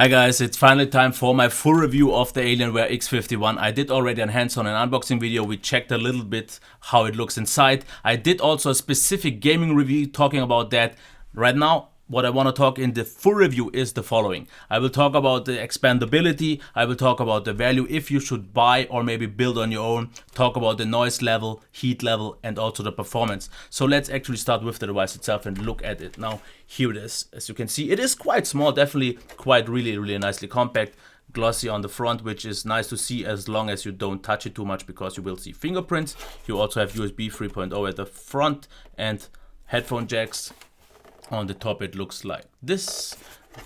Hi guys, it's finally time for my full review of the Alienware X51. I did already a hands-on and unboxing video. We checked a little bit how it looks inside. I did also a specific gaming review talking about that. Right now, what I want to talk in the full review is the following. I will talk about the expandability, I will talk about the value if you should buy or maybe build on your own, talk about the noise level, heat level, and also the performance. So let's actually start with the device itself and look at it. Now, here it is. As you can see, it is quite small, definitely quite really nicely compact. Glossy on the front, which is nice to see as long as you don't touch it too much because you will see fingerprints. You also have USB 3.0 at the front and headphone jacks. On the top it looks like this.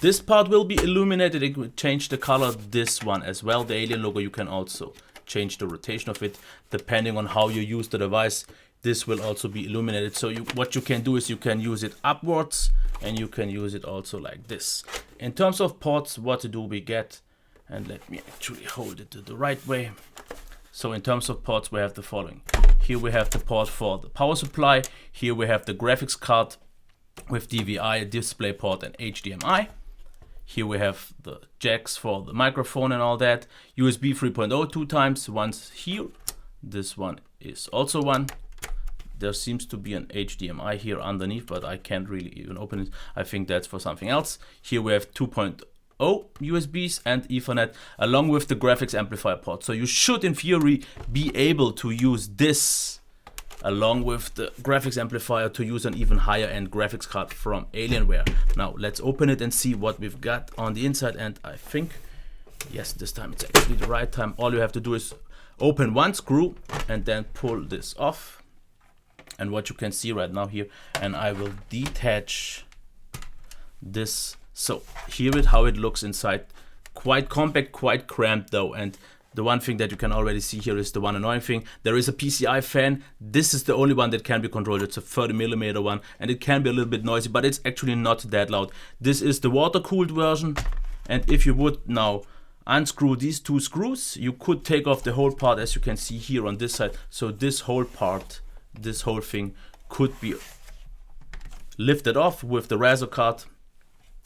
This part will be illuminated. It will change the color. This one as well, the Alien logo, you can also change the rotation of it depending on how you use the device. This will also be illuminated. So what you can do is you can use it upwards and you can use it also like this. In terms of ports, what to do we get, and let me actually hold it the right way. So in terms of ports we have the following. Here we have the port for the power supply. Here we have the graphics card with DVI, DisplayPort and HDMI. Here we have the jacks for the microphone and all that. USB 3.0 two times, once here. This one is also one. There seems to be an HDMI here underneath, but I can't really even open it. I think that's for something else. Here we have 2.0 USBs and Ethernet along with the graphics amplifier port. So you should in theory be able to use this along with the graphics amplifier to use an even higher end graphics card from Alienware. Now let's open it and see what we've got on the inside, and I think, yes, this time it's actually the right time. All you have to do is open one screw and then pull this off. And what you can see right now here, and I will detach this. So here is how it looks inside. Quite compact, quite cramped though, and the one thing that you can already see here is the one annoying thing. There is a Pci Fan. This is the only one that can be controlled. It's a 30mm one and it can be a little bit noisy, but it's actually not that loud. This is the water-cooled version, and if you would now unscrew these two screws, you could take off the whole part, as you can see here on this side. So this whole part, this whole thing could be lifted off with the razor card.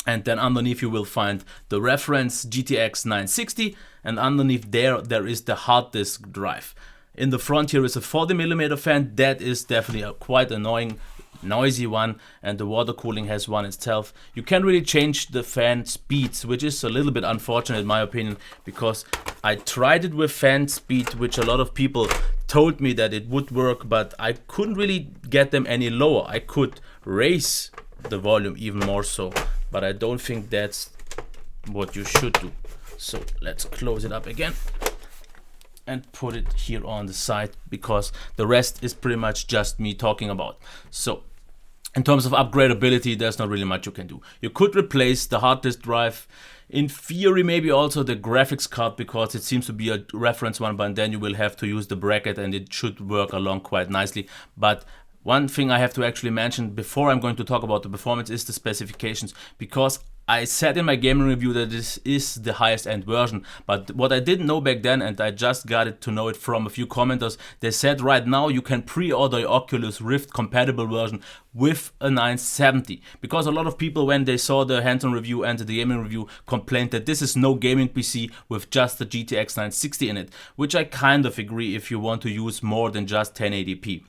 And then underneath you will find the reference GTX 960, and underneath there is the hard disk drive. In the front here is a 40mm fan. That is definitely a quite annoying, noisy one, and the water cooling has one itself. You can really change the fan speeds, which is a little bit unfortunate in my opinion, because I tried it with fan speed, which a lot of people told me that it would work, but I couldn't really get them any lower. I could raise the volume even more so, but I don't think that's what you should do. So let's close it up again and put it here on the side, because the rest is pretty much just me talking about. So in terms of upgradability, there's not really much you can do. You could replace the hard disk drive, in theory maybe also the graphics card, because it seems to be a reference one, but then you will have to use the bracket and it should work along quite nicely. But one thing I have to actually mention before I'm going to talk about the performance is the specifications, because I said in my gaming review that this is the highest end version, but what I didn't know back then, and I just got it to know it from a few commenters, they said right now you can pre-order your Oculus Rift compatible version with a 970, because a lot of people, when they saw the hands-on review and the gaming review, complained that this is no gaming PC with just the GTX 960 in it, which I kind of agree if you want to use more than just 1080p.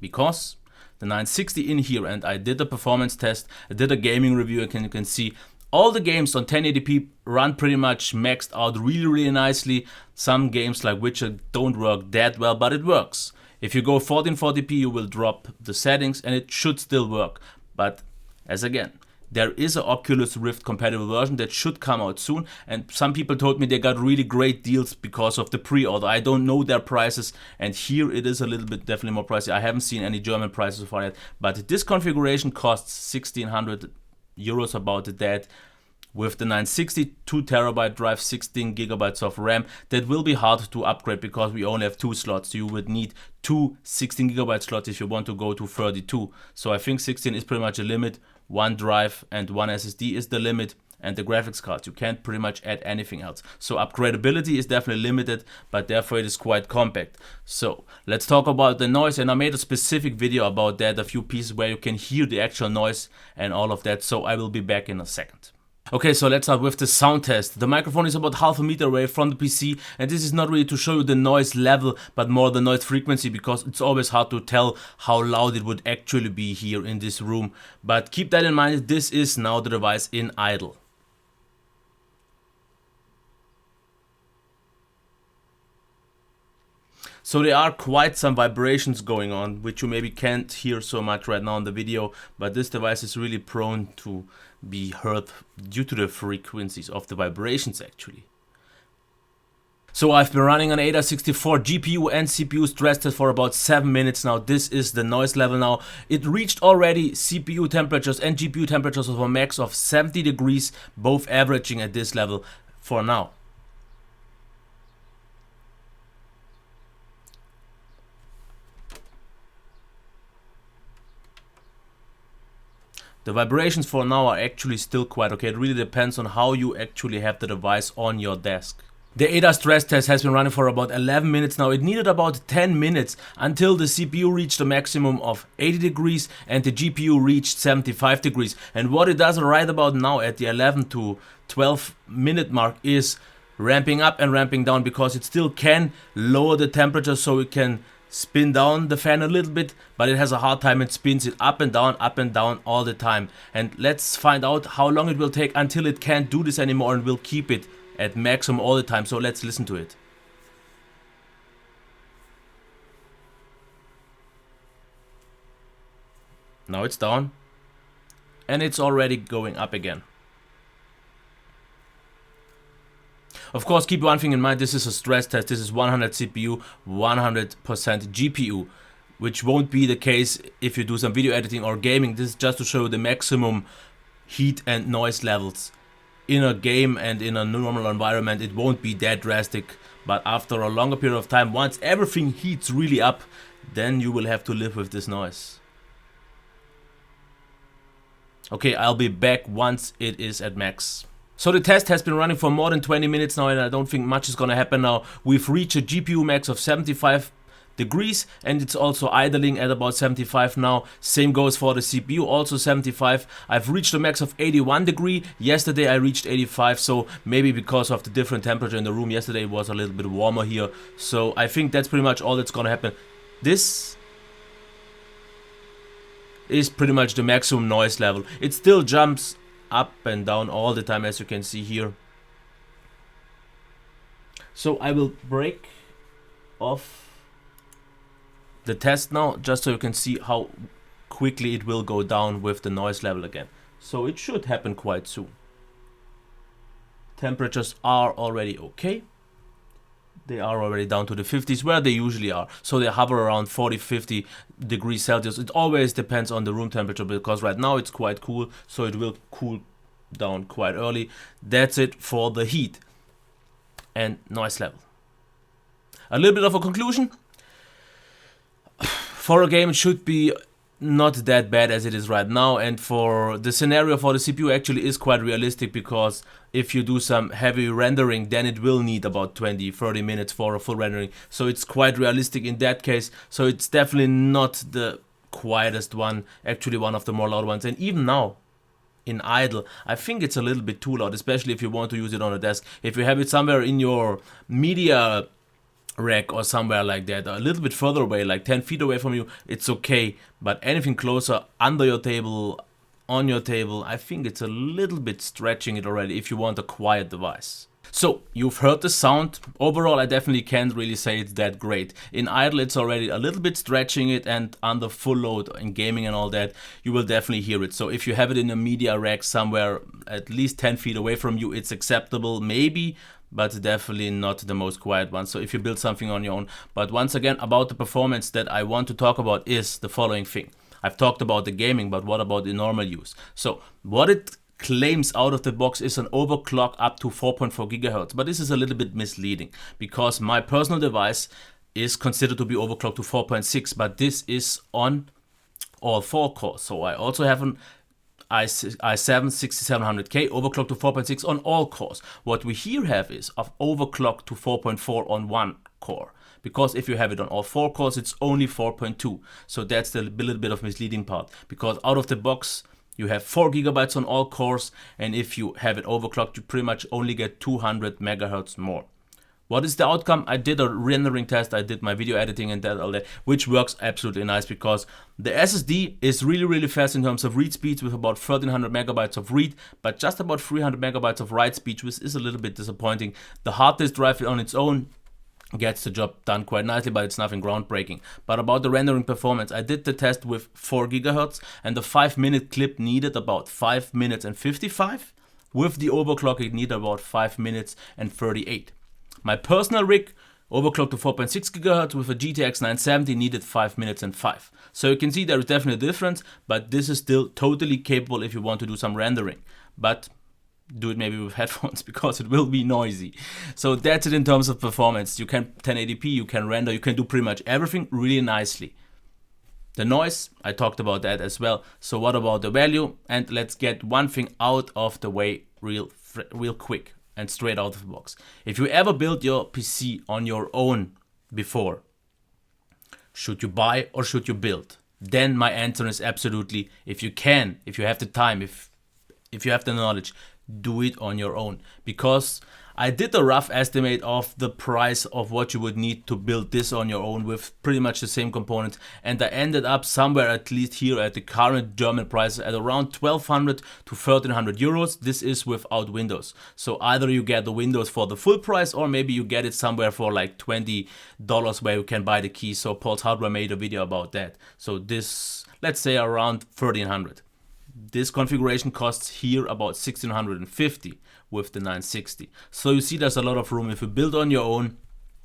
Because the 960 in here, and I did a performance test, I did a gaming review, and you can see all the games on 1080p run pretty much maxed out really nicely. Some games like Witcher don't work that well, but it works. If you go 1440p, you will drop the settings and it should still work. But as again, there is an Oculus Rift compatible version that should come out soon, and some people told me they got really great deals because of the pre-order. I don't know their prices, and here it is a little bit definitely more pricey. I haven't seen any German prices for it, but this configuration costs 1,600 euros, about that. With the 960 2TB drive, 16 GB of RAM, that will be hard to upgrade because we only have 2 slots. You would need 2 16 GB slots if you want to go to 32. So I think 16 is pretty much a limit. 1 drive and 1 SSD is the limit, and the graphics card. You can't pretty much add anything else. So upgradability is definitely limited, but therefore it is quite compact. So let's talk about the noise, and I made a specific video about that, a few pieces where you can hear the actual noise and all of that. So I will be back in a second. Okay, so let's start with the sound test. The microphone is about half a meter away from the PC, and this is not really to show you the noise level, but more the noise frequency, because it's always hard to tell how loud it would actually be here in this room. But keep that in mind, this is now the device in idle. So there are quite some vibrations going on, which you maybe can't hear so much right now in the video, but this device is really prone to be heard due to the frequencies of the vibrations actually. So I've been running an i7-6700K GPU and CPU stress test for about 7 minutes now. This is the noise level now. It reached already CPU temperatures and GPU temperatures of a max of 70 degrees, both averaging at this level for now. The vibrations for now are actually still quite okay. It really depends on how you actually have the device on your desk. The ADA stress test has been running for about 11 minutes now. It needed about 10 minutes until the CPU reached a maximum of 80 degrees and the GPU reached 75 degrees. And what it does right about now at the 11 to 12 minute mark is ramping up and ramping down, because it still can lower the temperature, so it can spin down the fan a little bit, but it has a hard time. It spins it up and down all the time. And let's find out how long it will take until it can't do this anymore and will keep it at maximum all the time. So let's listen to it. Now it's down and it's already going up again. Of course, keep one thing in mind, this is a stress test. This is 100 CPU, 100% GPU, which won't be the case if you do some video editing or gaming. This is just to show the maximum heat and noise levels. In a game and in a normal environment, it won't be that drastic, but after a longer period of time, once everything heats really up, then you will have to live with this noise. Okay, I'll be back once it is at max. So the test has been running for more than 20 minutes now, and I don't think much is gonna happen now. We've reached a GPU max of 75 degrees, and it's also idling at about 75 now. Same goes for the CPU, also 75. I've reached a max of 81 degree. Yesterday I reached 85, so maybe because of the different temperature in the room. Yesterday it was a little bit warmer here, so I think that's pretty much all that's gonna happen. This is pretty much the maximum noise level. It still jumps up and down all the time, as you can see here. So I will break off the test now, just so you can see how quickly it will go down with the noise level again. So it should happen quite soon. Temperatures are already okay. They are already down to the 50s, where they usually are. So they hover around 40-50 degrees Celsius. It always depends on the room temperature, because right now it's quite cool, so it will cool down quite early. That's it for the heat and noise level. A little bit of a conclusion. For a game, it should be not that bad as it is right now, and for the scenario for the CPU actually is quite realistic, because if you do some heavy rendering, then it will need about 20-30 minutes for a full rendering. So it's quite realistic in that case. So it's definitely not the quietest one, actually one of the more loud ones. And even now in idle, I think it's a little bit too loud, especially if you want to use it on a desk. If you have it somewhere in your media rack or somewhere like that, a little bit further away, like 10 feet away from you, it's okay. But anything closer, under your table, on your table, I think it's a little bit stretching it already if you want a quiet device. So you've heard the sound. Overall, I definitely can't really say it's that great. In idle, it's already a little bit stretching it, and under full load in gaming and all that, you will definitely hear it. So if you have it in a media rack somewhere at least 10 feet away from you, it's acceptable, maybe, but definitely not the most quiet one. So if you build something on your own. But once again, about the performance that I want to talk about is the following thing. I've talked about the gaming, but what about the normal use? So what it claims out of the box is an overclock up to 4.4 gigahertz, but this is a little bit misleading, because my personal device is considered to be overclocked to 4.6, but this is on all 4 cores. So I also have an i7-6700K overclocked to 4.6 on all cores. What we here have is of overclocked to 4.4 on 1 core, because if you have it on all 4 cores, it's only 4.2. So that's the little bit of misleading part, because out of the box You have 4 gigabytes on all cores, and if you have it overclocked, you pretty much only get 200 megahertz more. What is the outcome? I did a rendering test, I did my video editing and all that, which works absolutely nice because the SSD is really fast in terms of read speeds with about 1300 megabytes of read, but just about 300 megabytes of write speed, which is a little bit disappointing. The hard disk drive on its own gets the job done quite nicely, but it's nothing groundbreaking. But about the rendering performance, I did the test with 4 gigahertz, and the 5-minute clip needed about 5 minutes and 55. With the overclock, it needed about 5 minutes and 38. My personal rig, overclocked to 4.6 GHz with a GTX 970, needed 5 minutes and 5. So you can see there is definitely a difference, but this is still totally capable if you want to do some rendering. But do it maybe with headphones because it will be noisy. So that's it in terms of performance. You can 1080p, you can render, you can do pretty much everything really nicely. The noise, I talked about that as well. So what about the value? And let's get one thing out of the way real quick and straight out of the box. If you ever built your PC on your own before, should you buy or should you build? Then my answer is absolutely, if you can, if you have the time, if you have the knowledge, do it on your own. Because I did a rough estimate of the price of what you would need to build this on your own with pretty much the same components, and I ended up somewhere at least here at the current German price at around 1200 to 1300 euros. This is without Windows. So either you get the Windows for the full price, or maybe you get it somewhere for like $20 where you can buy the keys. So Paul's Hardware made a video about that. So this, let's say around 1300. This configuration costs here about 1650 with the 960. So you see there's a lot of room. If you build on your own,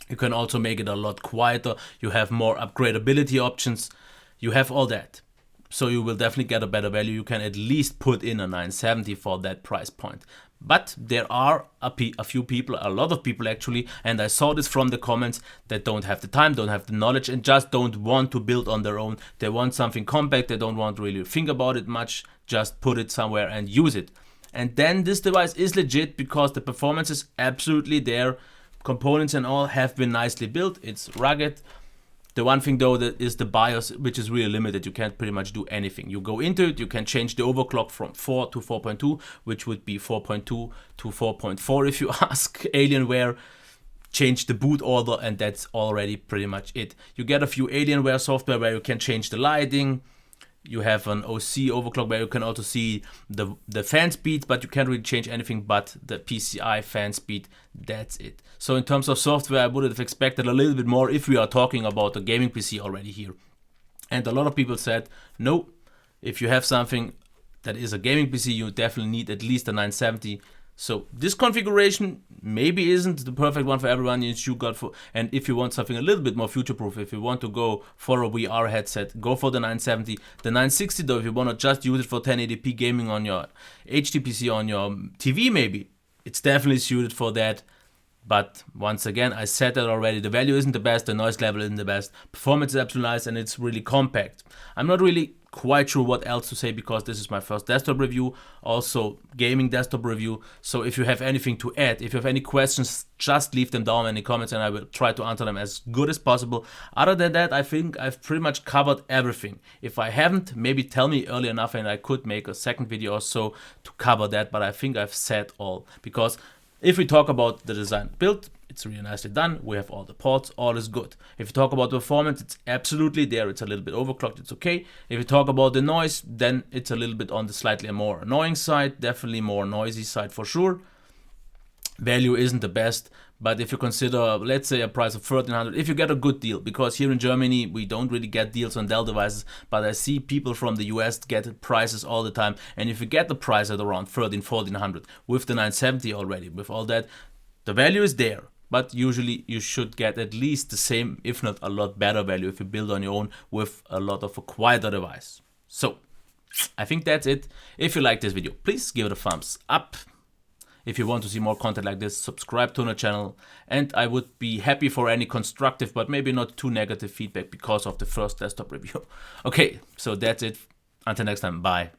you can also make it a lot quieter. You have more upgradability options. You have all that. So you will definitely get a better value. You can at least put in a 970 for that price point. But there are a few people, a lot of people actually, and I saw this from the comments, that don't have the time, don't have the knowledge, and just don't want to build on their own. They want something compact, they don't want to really think about it much, just put it somewhere and use it. And then this device is legit because the performance is absolutely there. Components and all have been nicely built, it's rugged. The one thing though that is the BIOS, which is really limited. You can't pretty much do anything. You go into it, you can change the overclock from 4 to 4.2, which would be 4.2 to 4.4 if you ask Alienware. Change the boot order, and that's already pretty much it. You get a few Alienware software where you can change the lighting. You have an OC overclock where you can also see the fan speed, but you can't really change anything but the Pci Fan speed. That's it. So in terms of software, I would have expected a little bit more if we are talking about a gaming PC already here. And a lot of people said, no, if you have something that is a gaming PC, you definitely need at least a 970. So this configuration maybe isn't the perfect one for everyone. And if you want something a little bit more future-proof, if you want to go for a VR headset, go for the 970. The 960 though, if you want to just use it for 1080p gaming on your HD PC, on your TV maybe, it's definitely suited for that. But once again, I said that already, the value isn't the best, the noise level isn't the best, performance is absolutely nice, and it's really compact. I'm not really quite sure what else to say because this is my first desktop review, also gaming desktop review. So if you have anything to add, if you have any questions, just leave them down in the comments and I will try to answer them as good as possible. Other than that, I think I've pretty much covered everything. If I haven't, maybe tell me early enough and I could make a second video or so to cover that, but I think I've said all. Because if we talk about the design build, it's really nicely done. We have all the ports, all is good. If you talk about performance, it's absolutely there. It's a little bit overclocked, it's okay. If you talk about the noise, then it's a little bit on the slightly more annoying side, definitely more noisy side for sure. Value isn't the best, but if you consider, let's say, a price of 1300, if you get a good deal, because here in Germany we don't really get deals on Dell devices, but I see people from the US get prices all the time, and if you get the price at around 1400 with the 970 already, with all that, the value is there. But usually you should get at least the same, if not a lot better value if you build on your own with a lot of a quieter device. So I think that's it. If you like this video, please give it a thumbs up. If you want to see more content like this, subscribe to the channel, and I would be happy for any constructive but maybe not too negative feedback because of the first desktop review. Okay, so that's it. Until next time, bye.